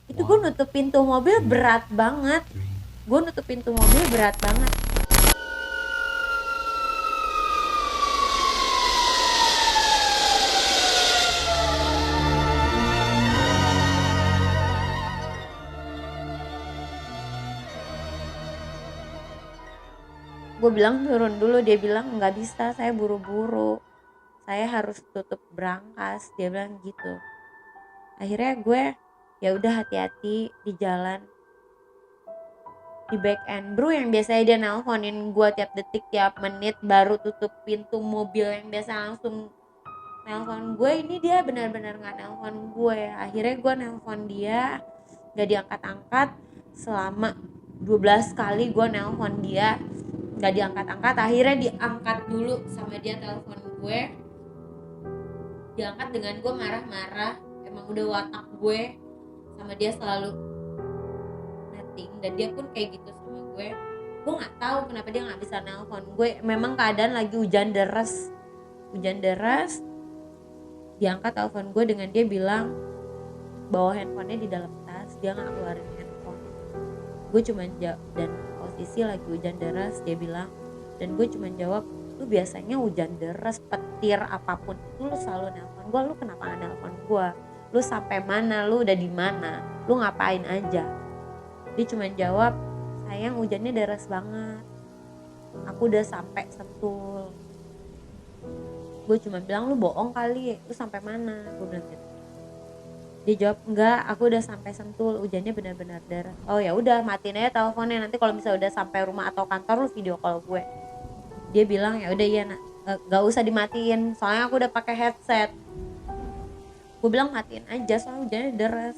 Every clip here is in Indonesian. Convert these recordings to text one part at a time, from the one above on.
Itu gue nutup pintu mobil berat banget. Gue nutup pintu mobil berat banget. Gue bilang turun dulu, dia bilang nggak bisa, saya buru-buru, saya harus tutup brankas, dia bilang gitu. Akhirnya gue ya udah hati-hati di jalan. Di back end bro yang biasanya dia nelponin gue tiap detik tiap menit baru tutup pintu mobil, yang biasa langsung nelpon gue, ini dia benar-benar nggak nelpon gue. Akhirnya gue nelpon dia nggak diangkat-angkat. Selama 12 kali gue nelpon dia nggak diangkat-angkat, akhirnya diangkat dulu sama dia telepon gue, diangkat dengan gue marah-marah. Emang udah watak gue sama dia selalu netting, dan dia pun kayak gitu sama gue. Gue nggak tahu kenapa dia nggak bisa nelpon gue. Memang keadaan lagi hujan deras, diangkat telepon gue dengan dia bilang bawa handphonenya di dalam tas, dia nggak keluarin handphone. Gue cuma jawab, dan posisi lagi hujan deras, dia bilang, dan gue cuma jawab, lu biasanya hujan deras, petir, apapun itu lu selalu nelpon gue, lu kenapa nggak nelpon gue? Lu sampai mana? Lu udah di mana? Lu ngapain aja? Dia cuma jawab, sayang hujannya deras banget, aku udah sampai Sentul. Gue cuma bilang, lu bohong kali, lu sampai mana? Gue bilang gitu. Dia jawab, enggak, aku udah sampai Sentul, hujannya benar-benar deras. Oh ya udah, matiin aja teleponnya, nanti kalau misalnya udah sampai rumah atau kantor lu video call gue. Dia bilang ya udah iya nak, gak usah dimatiin, soalnya aku udah pakai headset. Gue bilang matiin aja, soalnya hujannya deras,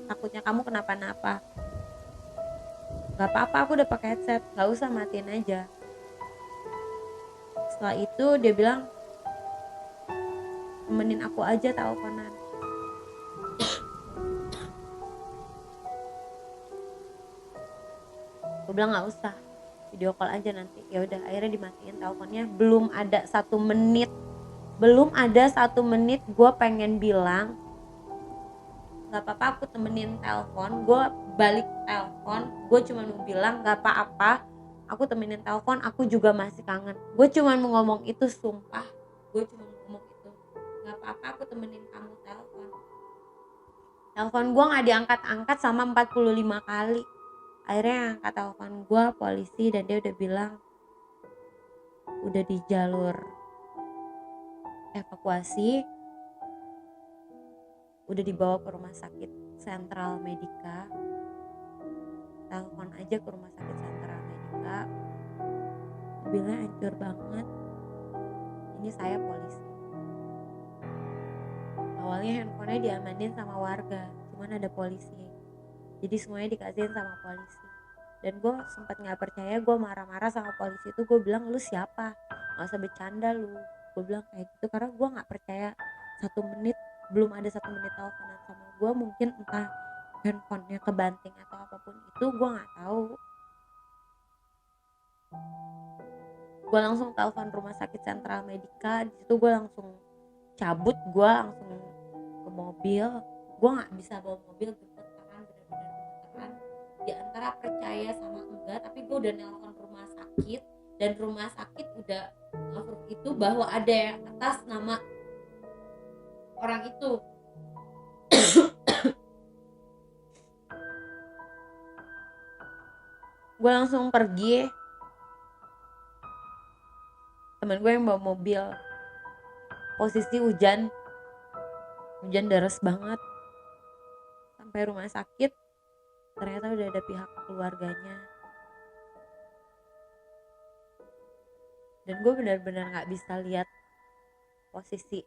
takutnya kamu kenapa-napa. Gak apa-apa, aku udah pakai headset, gak usah, matiin aja. Setelah itu dia bilang, temenin aku aja teleponan. Gue bilang nggak usah, video call aja nanti. Ya udah, akhirnya dimatiin teleponnya. Belum ada satu menit gue pengen bilang nggak apa-apa aku temenin telepon, gue balik telepon, gue cuma mau bilang nggak apa-apa aku temenin telepon, aku juga masih kangen. Gue cuma mau ngomong itu, sumpah gue cuma mau ngomong itu, nggak apa-apa aku temenin kamu telepon. Telepon gue nggak diangkat-angkat sama 45 kali. Akhirnya yang angkat telepon gue polisi, dan dia udah bilang udah di jalur evakuasi, udah dibawa ke rumah sakit Sentral Medika. Telepon aja ke rumah sakit Sentral Medika, mobilnya hancur banget. Ini saya polisi. Awalnya handphonenya diamanin sama warga, cuman ada polisi, jadi semuanya dikasihin sama polisi. Dan gue sempat nggak percaya, gue marah-marah sama polisi itu. Gue bilang, lu siapa, nggak usah bercanda lu. Gue bilang kayak gitu karena gue nggak percaya. Belum ada 1 menit teleponan sama gue, mungkin entah handphonenya kebanting atau apapun itu, gue nggak tahu. Gue langsung telepon rumah sakit Sentral Medika. Di situ gue langsung cabut, gue langsung ke mobil. Gue nggak bisa bawa mobil, gemeteran, bener-bener gemeteran. Di antara percaya sama enggak, tapi gue udah nelpon rumah sakit, dan rumah sakit udah approve itu bahwa ada yang atas nama orang itu. Gue langsung pergi. Temen gue yang bawa mobil, posisi hujan deras banget. Sampai rumah sakit ternyata udah ada pihak keluarganya, dan gue benar-benar nggak bisa lihat posisi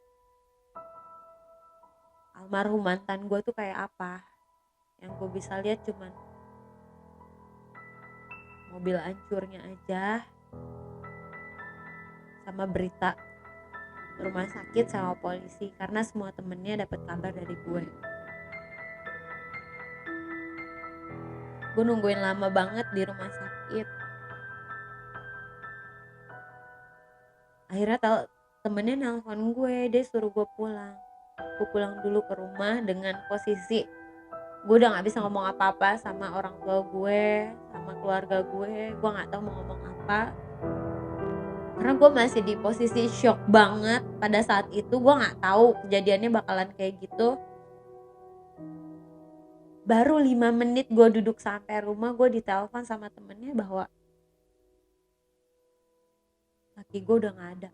almarhum mantan gue tuh kayak apa. Yang gue bisa lihat cuman mobil hancurnya aja, sama berita rumah sakit sama polisi, karena semua temennya dapat kabar dari gue. Gue nungguin lama banget di rumah sakit. Akhirnya temennya nelpon gue, dia suruh gue pulang. Gue pulang dulu ke rumah dengan posisi gue udah nggak bisa ngomong apa-apa sama orang tua gue, sama keluarga gue nggak tahu mau ngomong apa karena gue masih di posisi shock banget pada saat itu. Gue nggak tahu kejadiannya bakalan kayak gitu. Baru 5 menit gue duduk sampai rumah, gue ditelepon sama temennya bahwa laki gue udah nggak ada.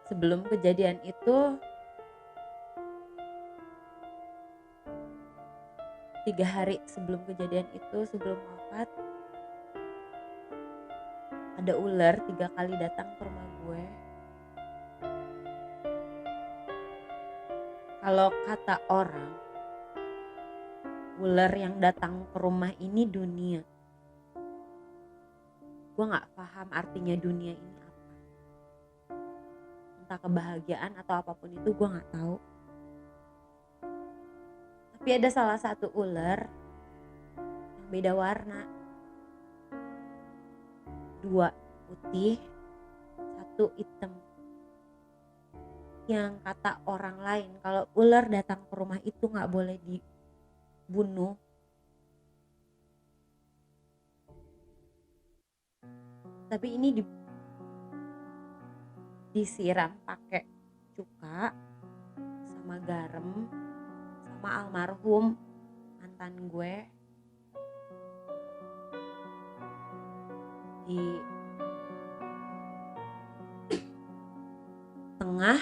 Sebelum kejadian itu 3 hari sebelum kejadian itu, sebelum wafat, ada ular 3 kali datang ke rumah gue. Kalau kata orang, ular yang datang ke rumah ini dunia. Gue gak paham artinya dunia ini apa. Entah kebahagiaan atau apapun itu, gue gak tahu. Tapi ada salah satu ular yang beda warna. 2 putih, 1 hitam. Yang kata orang lain, kalau ular datang ke rumah itu gak boleh dibunuh. Tapi ini disiram pakai cuka sama garam sama almarhum mantan gue. Di tengah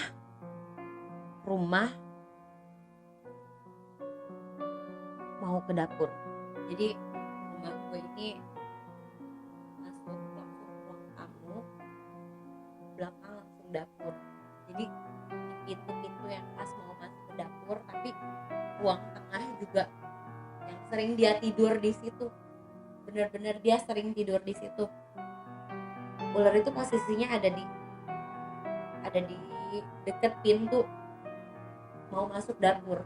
rumah mau ke dapur. Jadi rumah gue ini masuk langsung ruang tamu, belakang langsung dapur. Jadi di pintu-pintu yang pas mau masuk ke dapur, tapi ruang tengah juga yang sering dia tidur di situ. Bener-bener dia sering tidur di situ. Ular itu posisinya ada di deket pintu mau masuk dapur.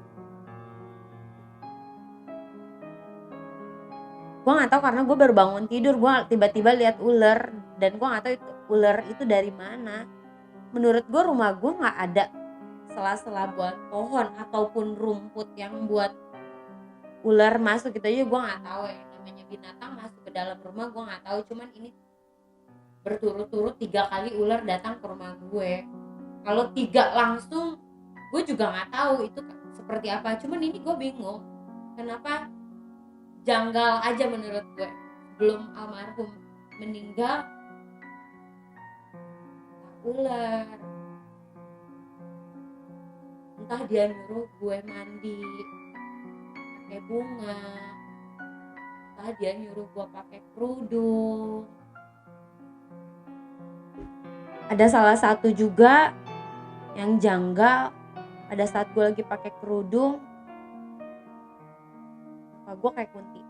Gue nggak tahu karena gue baru bangun tidur, gue tiba-tiba lihat ular dan gue nggak tahu itu ular itu dari mana. Menurut gue rumah gue nggak ada sela-sela buat pohon ataupun rumput yang buat ular masuk gitu aja. Gue nggak tahu ya, namanya binatang masuk ke dalam rumah gue nggak tahu. Cuman ini berturut-turut 3 kali ular datang ke rumah gue. Kalau 3 langsung gue juga nggak tahu itu seperti apa. Cuman ini gue bingung kenapa, janggal aja menurut gue. Belum almarhum meninggal ular, entah dia nyuruh gue mandi pakai bunga, entah dia nyuruh gue pakai kerudung. Ada salah satu juga yang janggal, pada saat gue lagi pakai kerudung, muka gue kayak kunti.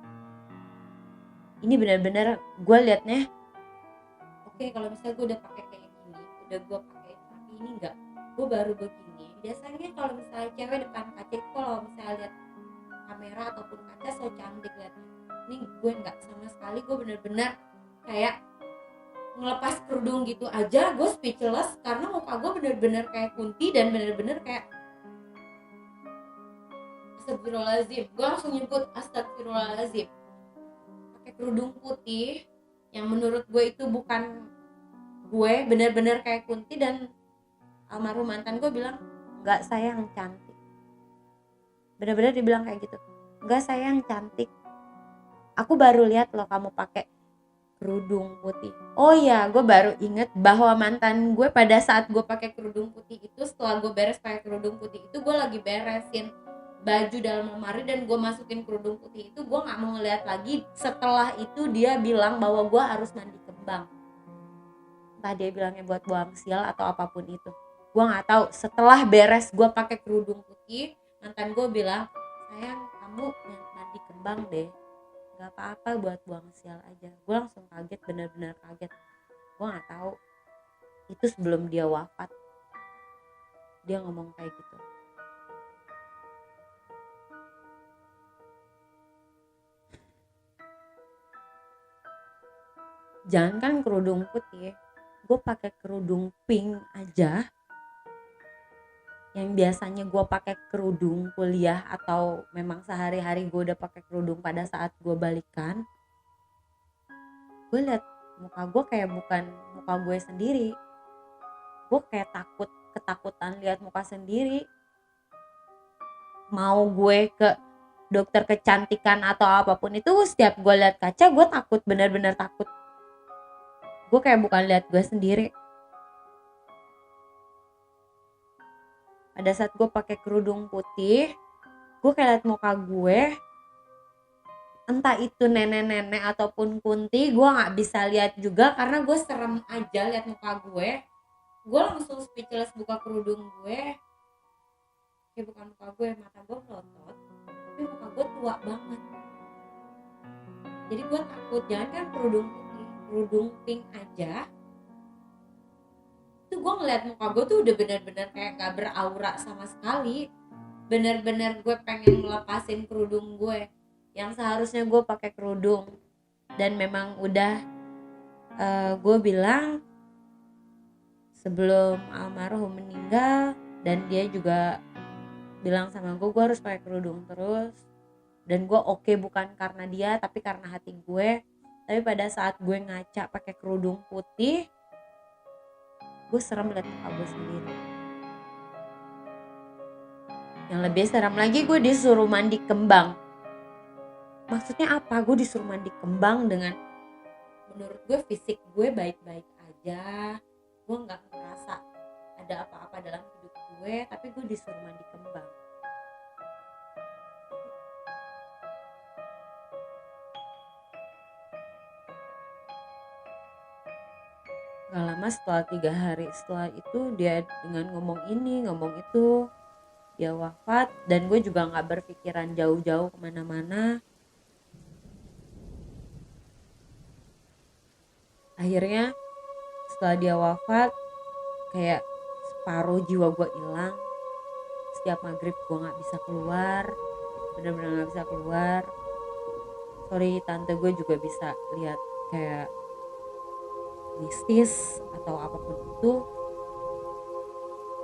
Ini benar-benar gue liatnya, oke, kalau misalnya gue udah pakai kayak gini, udah gue pakai, tapi ini enggak, gue baru begini. Biasanya kalau misalnya cewek depan kaca itu kalau misalnya lihat kamera ataupun kaca so cantik liatnya. Ini gue enggak sama sekali, gue benar-benar kayak ngelepas kerudung gitu aja gue speechless karena muka gue bener-bener kayak kunti dan bener-bener kayak astagfirullahaladzim. Gue langsung nyebut astagfirullahaladzim. Pakai kerudung putih yang menurut gue itu bukan gue, bener-bener kayak kunti. Dan almarhum mantan gue bilang, enggak sayang, cantik. Bener-bener dibilang kayak gitu, enggak sayang, cantik. Aku baru lihat loh kamu pakai kerudung putih. Oh ya, gue baru inget bahwa mantan gue pada saat gue pakai kerudung putih itu, setelah gue beres pakai kerudung putih itu, gue lagi beresin baju dalam lemari dan gue masukin kerudung putih itu, gue nggak mau ngeliat lagi. Setelah itu dia bilang bahwa gue harus mandi kembang. Entah dia bilangnya buat buang sial atau apapun itu, gue nggak tahu. Setelah beres gue pakai kerudung putih, mantan gue bilang, sayang kamu mandi kembang deh, gak apa-apa buat buang sial aja. Gue langsung kaget, benar-benar kaget. Gue nggak tahu itu sebelum dia wafat dia ngomong kayak gitu. Jangankan kerudung putih, gue pakai kerudung pink aja yang biasanya gue pakai kerudung kuliah atau memang sehari-hari gue udah pakai kerudung pada saat gue balikan, gue liat muka gue kayak bukan muka gue sendiri. Gue kayak ketakutan lihat muka sendiri. Mau gue ke dokter kecantikan atau apapun itu, setiap gue lihat kaca gue takut, bener-bener takut. Gue kayak bukan lihat gue sendiri. Pada saat gue pakai kerudung putih, gue kayak liat muka gue, entah itu nenek-nenek ataupun kunti, gue nggak bisa lihat juga karena gue serem aja lihat muka gue. Gue langsung speechless buka kerudung gue, kayak bukan muka gue, mata gue melotot, tapi muka gue tua banget. Jadi gue takut, jangan kan kerudung putih, kerudung pink aja itu gue ngeliat muka gue tuh udah bener-bener kayak gak beraura sama sekali. Bener-bener gue pengen melepasin kerudung gue yang seharusnya gue pakai kerudung. Dan memang udah gue bilang sebelum almarhum meninggal, dan dia juga bilang sama gue harus pakai kerudung terus. Dan gue oke, bukan karena dia tapi karena hati gue. Tapi pada saat gue ngaca pakai kerudung putih, gue serem liat muka gue sendiri. Yang lebih serem lagi, gue disuruh mandi kembang. Maksudnya apa? Gue disuruh mandi kembang dengan, menurut gue fisik gue baik-baik aja, gue gak ngerasa ada apa-apa dalam hidup gue, tapi gue disuruh mandi kembang. Gak lama setelah 3 hari setelah itu, dia dengan ngomong ini ngomong itu, dia wafat. Dan gue juga gak berpikiran jauh-jauh kemana-mana. Akhirnya setelah dia wafat, kayak separuh jiwa gue hilang. Setiap maghrib gue gak bisa keluar, bener-bener gak bisa keluar. Sorry, tante gue juga bisa lihat kayak mistis atau apapun itu.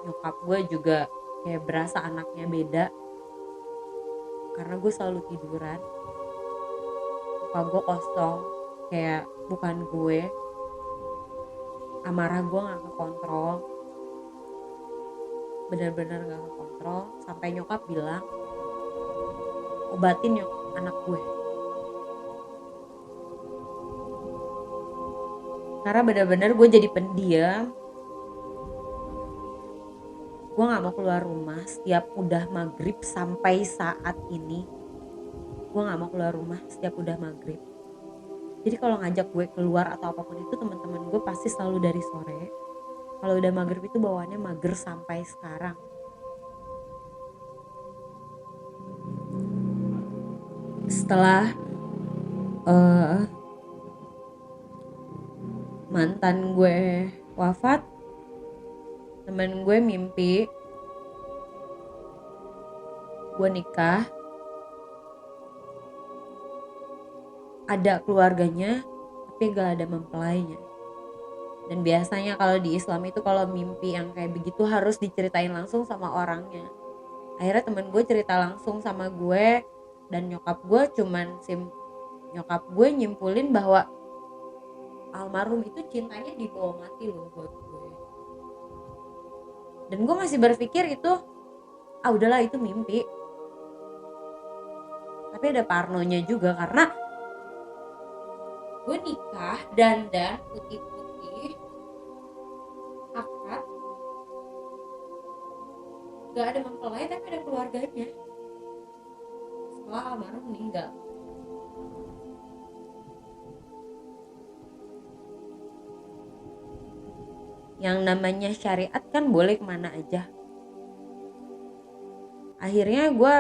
Nyokap gue juga kayak berasa anaknya beda karena gue selalu tiduran. Muka gue kosong, kayak bukan gue. Amarah gue gak kekontrol, bener-bener gak kekontrol. Sampai nyokap bilang, obatin anak gue. Karena bener-bener gue jadi pendiam. Gue gak mau keluar rumah. Setiap udah maghrib sampai saat ini, gue gak mau keluar rumah setiap udah maghrib. Jadi kalau ngajak gue keluar atau apapun itu, teman-teman gue pasti selalu dari sore. Kalau udah maghrib itu bawaannya mager sampai sekarang. Setelah mantan gue wafat, temen gue mimpi gue nikah, ada keluarganya tapi gak ada mempelainya. Dan biasanya kalau di Islam itu kalau mimpi yang kayak begitu harus diceritain langsung sama orangnya. Akhirnya temen gue cerita langsung sama gue, dan nyokap gue nyimpulin bahwa almarhum itu cintanya dibawa mati loh buat gue. Dan gue masih berpikir itu udahlah itu mimpi. Tapi ada parnonya juga karena gue nikah, dandan putih-putih, akad, gak ada mempelai tapi ada keluarganya setelah almarhum meninggal. Yang namanya syariat kan boleh kemana aja. Akhirnya gue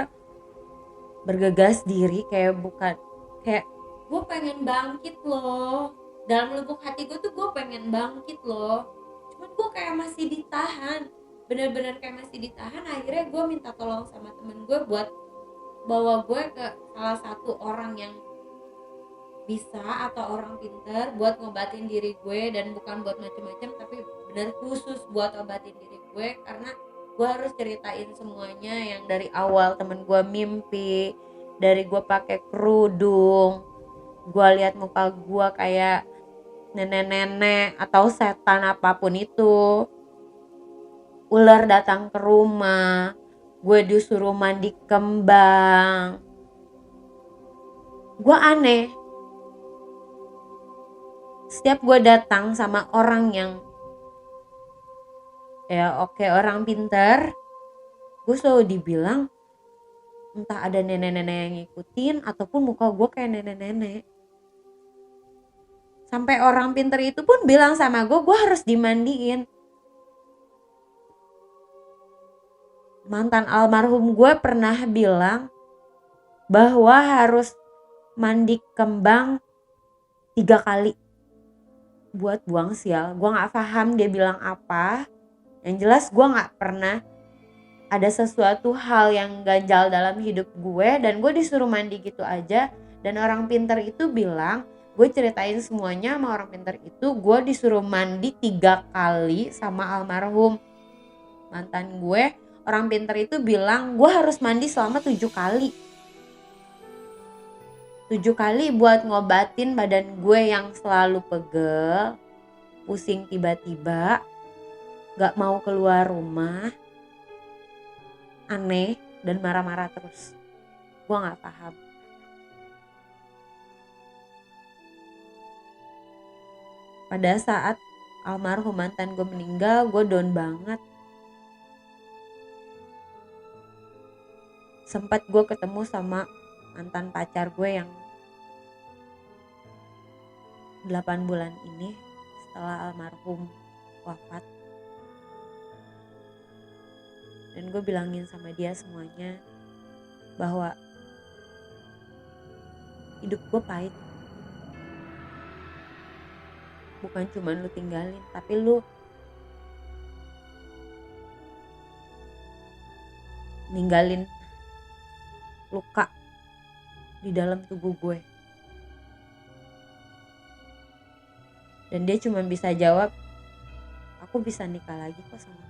bergegas diri, kayak gue pengen bangkit loh. Dalam lubuk hati gue tuh gue pengen bangkit loh. Cuman gue kayak masih ditahan, bener-bener kayak masih ditahan. Akhirnya gue minta tolong sama temen gue buat bawa gue ke salah satu orang yang bisa atau orang pinter buat ngobatin diri gue. Dan bukan buat macem-macem, tapi bener khusus buat obatin diri gue. Karena gue harus ceritain semuanya, yang dari awal temen gue mimpi, dari gue pakai kerudung, gue lihat muka gue kayak nenek-nenek atau setan apapun itu, ular datang ke rumah, gue disuruh mandi kembang. Gue aneh, setiap gue datang sama orang yang orang pinter, gue selalu dibilang entah ada nenek-nenek yang ngikutin ataupun muka gue kayak nenek-nenek. Sampai orang pinter itu pun bilang sama gue harus dimandiin. Mantan almarhum gue pernah bilang bahwa harus mandi kembang 3 kali buat buang sial. Gue gak paham dia bilang apa. Yang jelas gue gak pernah ada sesuatu hal yang ganjal dalam hidup gue, dan gue disuruh mandi gitu aja. Dan orang pinter itu bilang, gue ceritain semuanya sama orang pinter itu, gue disuruh mandi 3 kali sama almarhum mantan gue. Orang pinter itu bilang gue harus mandi selama 7 kali. 7 kali buat ngobatin badan gue yang selalu pegel, pusing tiba-tiba, gak mau keluar rumah, aneh, dan marah-marah terus. Gue gak paham. Pada saat almarhum mantan gue meninggal, gue down banget. Sempat gue ketemu sama mantan pacar gue yang 8 bulan ini setelah almarhum wafat. Dan gue bilangin sama dia semuanya bahwa hidup gue pahit. Bukan cuma lu tinggalin, tapi lu ninggalin luka di dalam tubuh gue. Dan dia cuma bisa jawab, aku bisa nikah lagi kok sama kamu.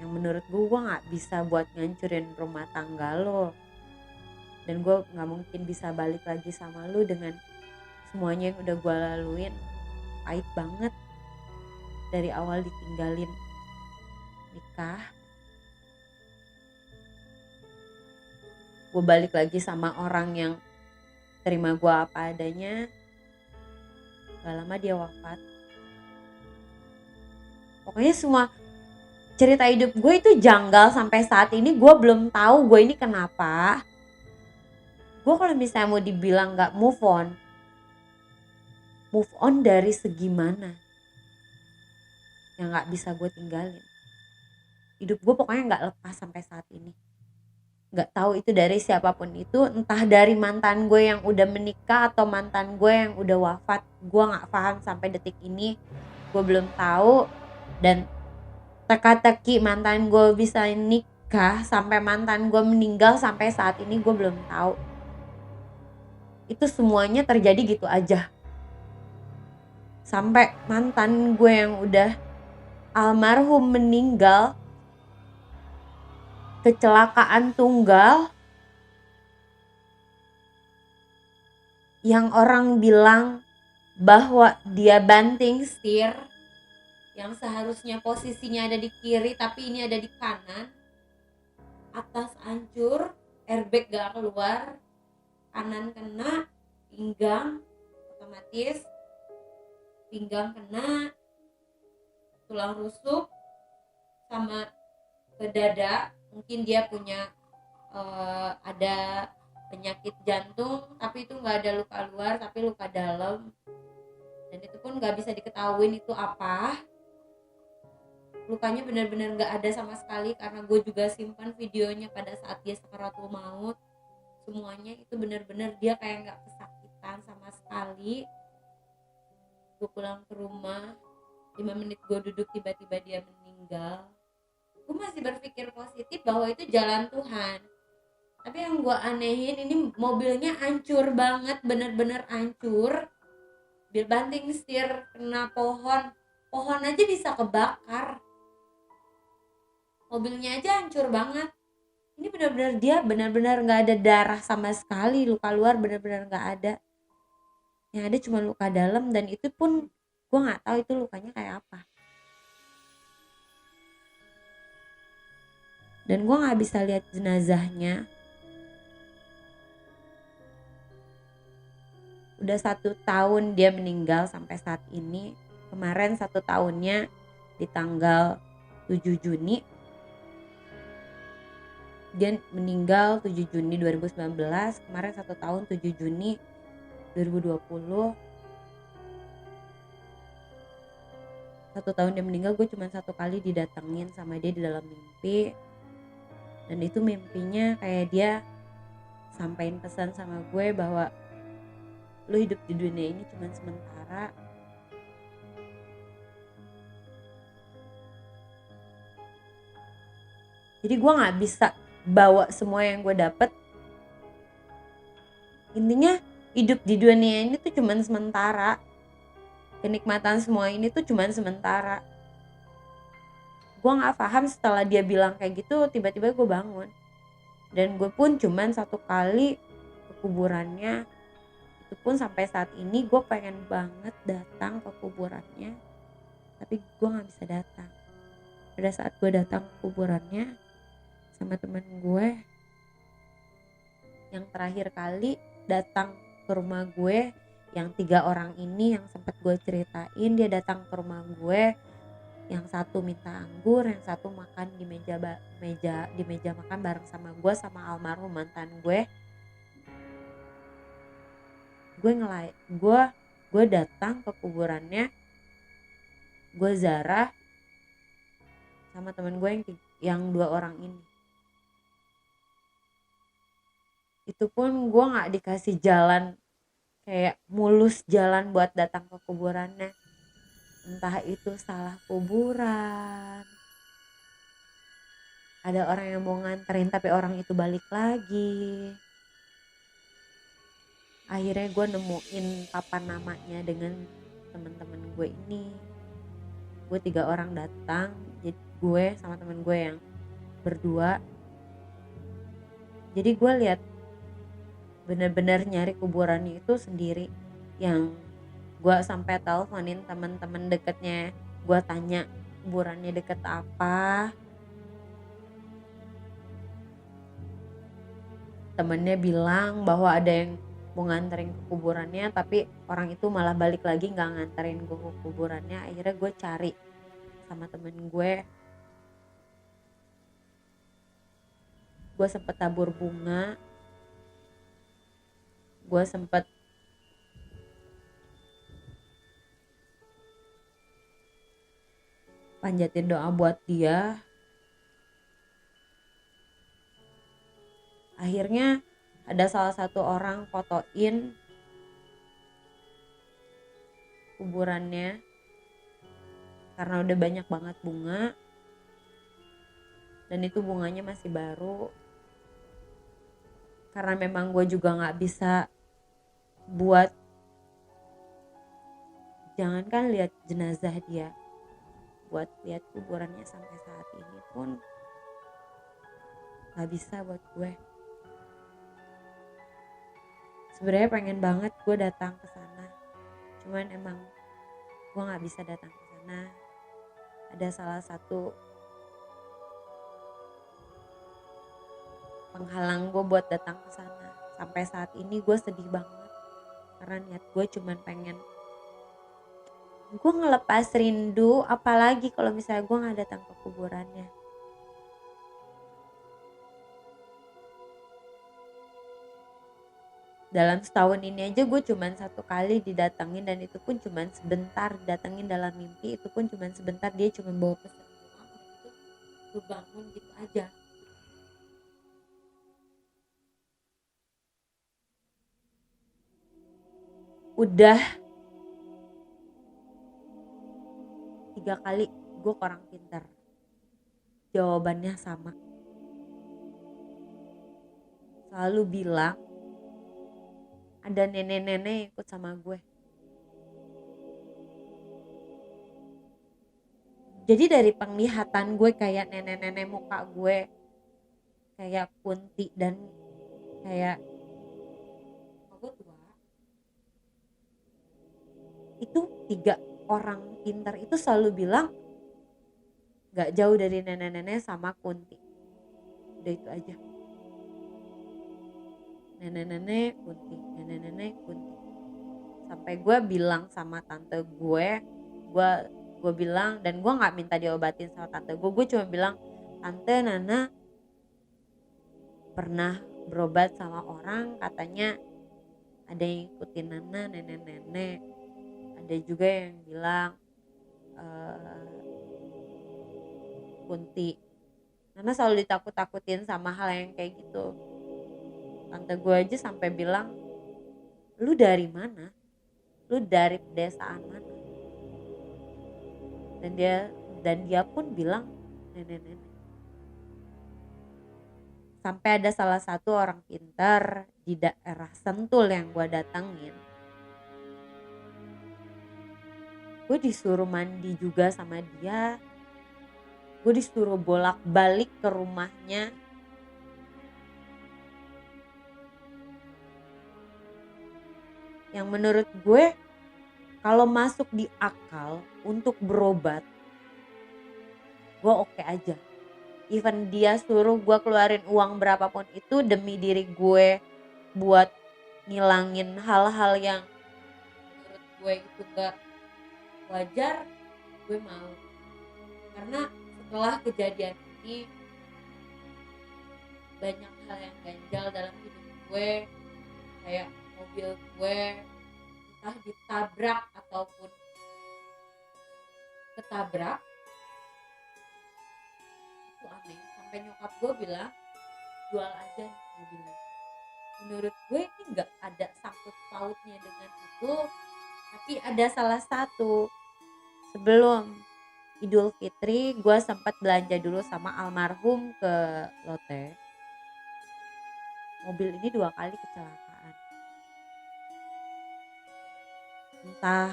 Yang menurut gue gak bisa buat ngancurin rumah tangga lo. Dan gue gak mungkin bisa balik lagi sama lu dengan semuanya yang udah gue laluin. Pahit banget. Dari awal ditinggalin nikah, gue balik lagi sama orang yang terima gue apa adanya. Gak lama dia wafat. Pokoknya semua cerita hidup gue itu janggal sampai saat ini. Gue belum tahu gue ini kenapa. Gue kalau misalnya mau dibilang gak move on dari segi mana yang gak bisa gue tinggalin. Hidup gue pokoknya gak lepas sampai saat ini. Gak tahu itu dari siapapun itu, entah dari mantan gue yang udah menikah atau mantan gue yang udah wafat. Gue gak paham sampai detik ini. Gue belum tahu. Dan teka-teki mantan gue bisa nikah sampai mantan gue meninggal sampai saat ini gue belum tahu. Itu semuanya terjadi gitu aja. Sampai mantan gue yang udah almarhum meninggal kecelakaan tunggal yang orang bilang bahwa dia banting setir, yang seharusnya posisinya ada di kiri tapi ini ada di kanan. Atas hancur, airbag gak keluar, kanan kena, pinggang otomatis, pinggang kena, tulang rusuk sama ke dada. Mungkin dia punya ada penyakit jantung, tapi itu nggak ada luka luar tapi luka dalam, dan itu pun nggak bisa diketahuin itu apa. Lukanya benar-benar nggak ada sama sekali karena gue juga simpan videonya pada saat dia sakaratul maut. Semuanya itu benar-benar dia kayak nggak kesakitan sama sekali. Gue pulang ke rumah, 5 menit gue duduk tiba-tiba dia meninggal. Gue masih berpikir positif bahwa itu jalan Tuhan. Tapi yang gue anehin, ini mobilnya hancur banget, bener-bener hancur. Bil banting setir kena pohon aja bisa kebakar. mobilnya aja hancur banget. Ini benar-benar dia benar-benar nggak ada darah sama sekali, luka luar benar-benar nggak ada. Yang ada cuma luka dalam, dan itu pun gue nggak tahu itu lukanya kayak apa. Dan gue nggak bisa lihat jenazahnya. Udah 1 tahun dia meninggal sampai saat ini. Kemarin 1 tahunnya di tanggal 7 Juni. Dia meninggal 7 Juni 2019. Kemarin 1 tahun 7 Juni 2020. 1 tahun dia meninggal, gue cuma 1 kali didatengin sama dia di dalam mimpi. Dan itu mimpinya kayak dia sampein pesan sama gue bahwa lu hidup di dunia ini cuma sementara. Jadi gue gak bisa bawa semua yang gue dapet. Intinya hidup di dunia ini tuh cuma sementara. Kenikmatan semua ini tuh cuma sementara. Gue gak paham setelah dia bilang kayak gitu, tiba-tiba gue bangun. Dan gue pun cuma 1 kali ke kuburannya. Itu pun sampai saat ini gue pengen banget datang ke kuburannya, tapi gue gak bisa datang. Pada saat gue datang ke kuburannya sama temen gue yang terakhir kali datang ke rumah gue, yang 3 orang ini yang sempat gue ceritain, dia datang ke rumah gue. Yang satu minta anggur, yang satu makan di meja makan bareng sama gue sama almarhum mantan gue. Gue datang ke kuburannya, gue ziarah sama temen gue yang 2 orang ini. Itu pun gue nggak dikasih jalan kayak mulus jalan buat datang ke kuburannya. Entah itu salah kuburan, ada orang yang mau nganterin tapi orang itu balik lagi. Akhirnya gue nemuin papan namanya dengan temen-temen gue ini. Gue 3 orang datang, jadi gue sama temen gue yang berdua. Jadi gue lihat benar-benar nyari kuburannya itu sendiri. Yang gue sampai teleponin teman-teman deketnya, gue tanya kuburannya deket apa. Temennya bilang bahwa ada yang mau nganterin ke kuburannya, tapi orang itu malah balik lagi gak nganterin gue ke kuburannya. Akhirnya gue cari sama temen gue sempet tabur bunga, gue sempet panjatin doa buat dia. Akhirnya ada salah satu orang fotoin kuburannya karena udah banyak banget bunga, dan itu bunganya masih baru. Karena memang gue juga gak bisa buat, jangankan lihat jenazah dia, buat lihat kuburannya sampai saat ini pun gak bisa buat gue. Sebenarnya pengen banget gue datang ke sana, cuman emang gue nggak bisa datang ke sana. Ada salah satu penghalang gue buat datang ke sana. Sampai saat ini gue sedih banget karena niat gue cuman pengen gue ngelepas rindu, apalagi kalau misalnya gue nggak datang ke kuburannya. Dalam setahun ini aja gue cuman 1 kali didatengin, dan itu pun cuman sebentar. Didatengin dalam mimpi itu pun cuman sebentar. Dia cuma bawa pesan doang, itu gue bangun gitu aja. Udah 3 kali gue orang pintar, jawabannya sama, selalu bilang ada nenek-nenek yang ikut sama gue. Jadi dari penglihatan gue kayak nenek-nenek, muka gue kayak Kunti dan kayak gue tua, itu 3 orang pintar itu selalu bilang gak jauh dari nenek-nenek sama Kunti. Udah itu aja, nenek-nenek Kunti, nenek-nenek Kunti. Sampai gue bilang sama tante gue bilang, dan gue nggak minta diobatin sama tante gue cuma bilang, tante, Nana pernah berobat sama orang, katanya ada yang ikutin Nana, nenek-nenek. Ada juga yang bilang Kunti. Nana selalu ditakut-takutin sama hal yang kayak gitu. Tante gue aja sampai bilang, lu dari mana? Lu dari pedesaan mana? Dan dia pun bilang nenek-nenek. Sampai ada salah satu orang pintar di daerah Sentul yang gue datangin, gue disuruh mandi juga sama dia, gue disuruh bolak-balik ke rumahnya. Yang menurut gue kalau masuk di akal untuk berobat, gue oke aja. Even dia suruh gue keluarin uang berapapun itu demi diri gue buat ngilangin hal-hal yang menurut gue itu gak wajar, gue mau. Karena setelah kejadian ini banyak hal yang ganjal dalam hidup gue. Kayak mobil gue entah ditabrak ataupun ketabrak, itu aneh. Sampai nyokap gue bilang jual aja mobilnya. Menurut gue ini gak ada sangkut pautnya dengan itu, tapi ada salah satu. Sebelum Idul Fitri gue sempat belanja dulu sama almarhum ke Lotte. Mobil ini 2 kali kecelakaan. Entah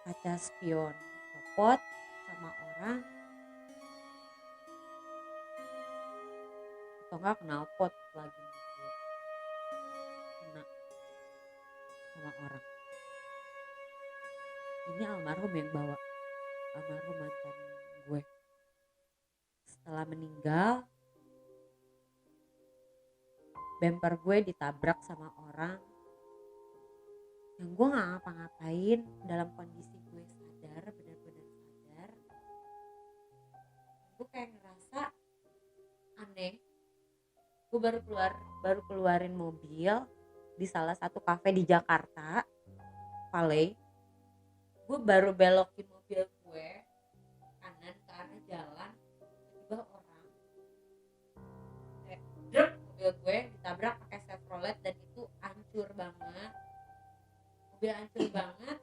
kaca spion copot sama orang, atau enggak knalpot lagi kena sama orang. Ini almarhum yang bawa, almarhum mantan gue. Setelah meninggal, bemper gue ditabrak sama orang yang gue gak ngapa-ngapain, dalam kondisi gue sadar, benar-benar sadar. Gue kayak ngerasa aneh. Gue baru keluarin mobil di salah satu kafe di Jakarta, Paley. Gue baru belokin mobil gue kanan ke arah jalan, tiba-tiba orang kayak drep, mobil gue ditabrak pakai Chevrolet dan itu hancur banget. Mobil hancur banget,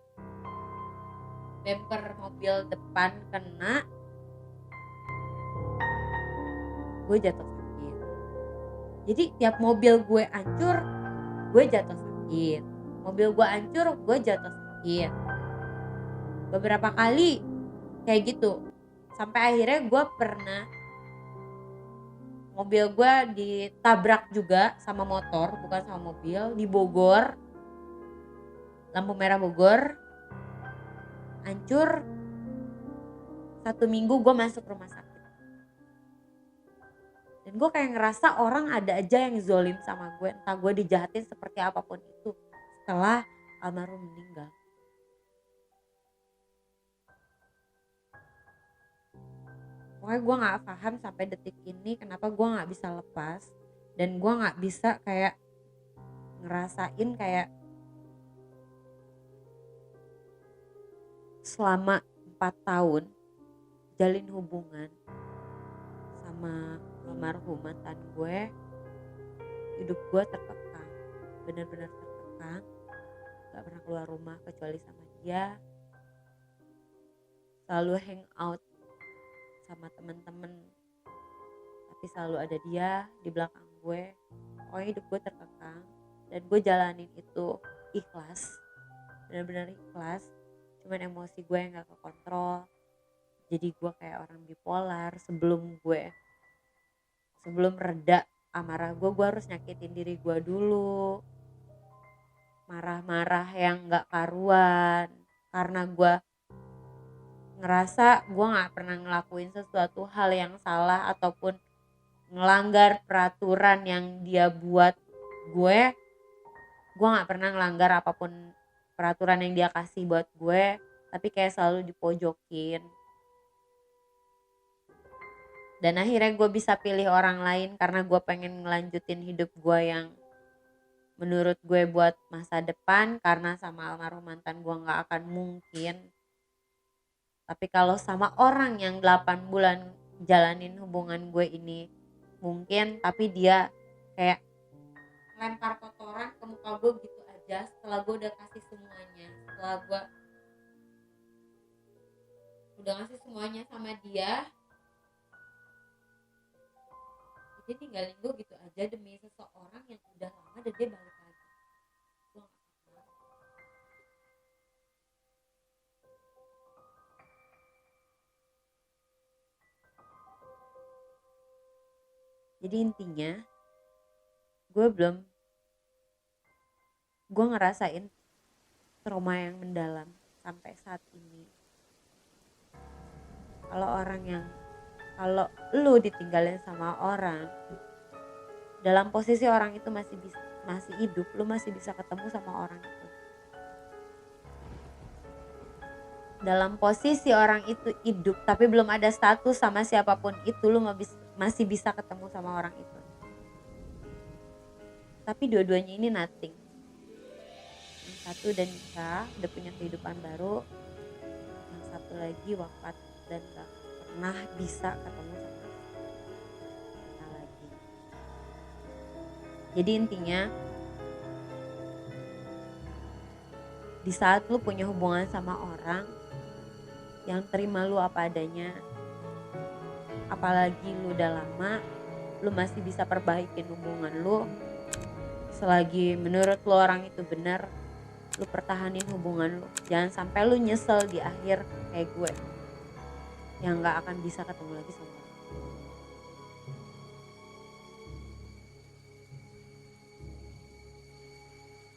bemper mobil depan kena, gue jatuh sakit. Jadi tiap mobil gue hancur, gue jatuh sakit. Mobil gue hancur, gue jatuh sakit. Beberapa kali kayak gitu. Sampai akhirnya gue pernah mobil gue ditabrak juga sama motor, bukan sama mobil, di Bogor. Lampu merah Bogor. Hancur. 1 minggu gue masuk rumah sakit. Dan gue kayak ngerasa orang ada aja yang zolim sama gue. Entah gue dijahatin seperti apapun itu setelah almarhum meninggal. Pokoknya gue gak paham sampai detik ini kenapa gue gak bisa lepas. Dan gue gak bisa kayak ngerasain kayak selama 4 tahun jalin hubungan sama almarhum mantan gue, hidup gue terkekang, benar-benar terkekang. Gak pernah keluar rumah kecuali sama dia, selalu hang out sama temen-temen, tapi selalu ada dia di belakang gue. Pokoknya hidup gue terkekang dan gue jalanin itu ikhlas, benar-benar ikhlas. cuman emosi gue yang gak kekontrol. Jadi gue kayak orang bipolar. Sebelum reda amarah gue harus nyakitin diri gue dulu, marah-marah yang gak karuan, karena gue ngerasa gue gak pernah ngelakuin sesuatu hal yang salah ataupun ngelanggar peraturan yang dia buat gue gak pernah ngelanggar apapun peraturan yang dia kasih buat gue, tapi kayak selalu dipojokin. Dan akhirnya gue bisa pilih orang lain karena gue pengen ngelanjutin hidup gue yang menurut gue buat masa depan, karena sama almarhum mantan gue gak akan mungkin. Tapi kalau sama orang yang 8 bulan jalanin hubungan gue ini mungkin, tapi dia kayak lempar kotoran ke muka gue gitu aja setelah gue udah kasih semuanya. Setelah gue udah ngasih semuanya sama dia, dia tinggalin gue gitu aja demi seseorang yang udah lama dan dia balik lagi. Gue gak pernah. Jadi intinya gue ngerasain trauma yang mendalam sampai saat ini. Kalau lu ditinggalin sama orang dalam posisi orang itu masih hidup, lu masih bisa ketemu sama orang itu. Dalam posisi orang itu hidup tapi belum ada status sama siapapun itu, lu masih bisa ketemu sama orang itu. Tapi dua-duanya ini nothing. Yang satu udah nikah, udah punya kehidupan baru. Yang satu lagi wafat dan gak pernah bisa ketemu sama kita lagi. Jadi intinya, di saat lu punya hubungan sama orang yang terima lu apa adanya, apalagi lu udah lama, lu masih bisa perbaikin hubungan lu. Selagi menurut lu orang itu benar, lu pertahanin hubungan lu. Jangan sampai lu nyesel di akhir kayak gue yang gak akan bisa ketemu lagi sama orang.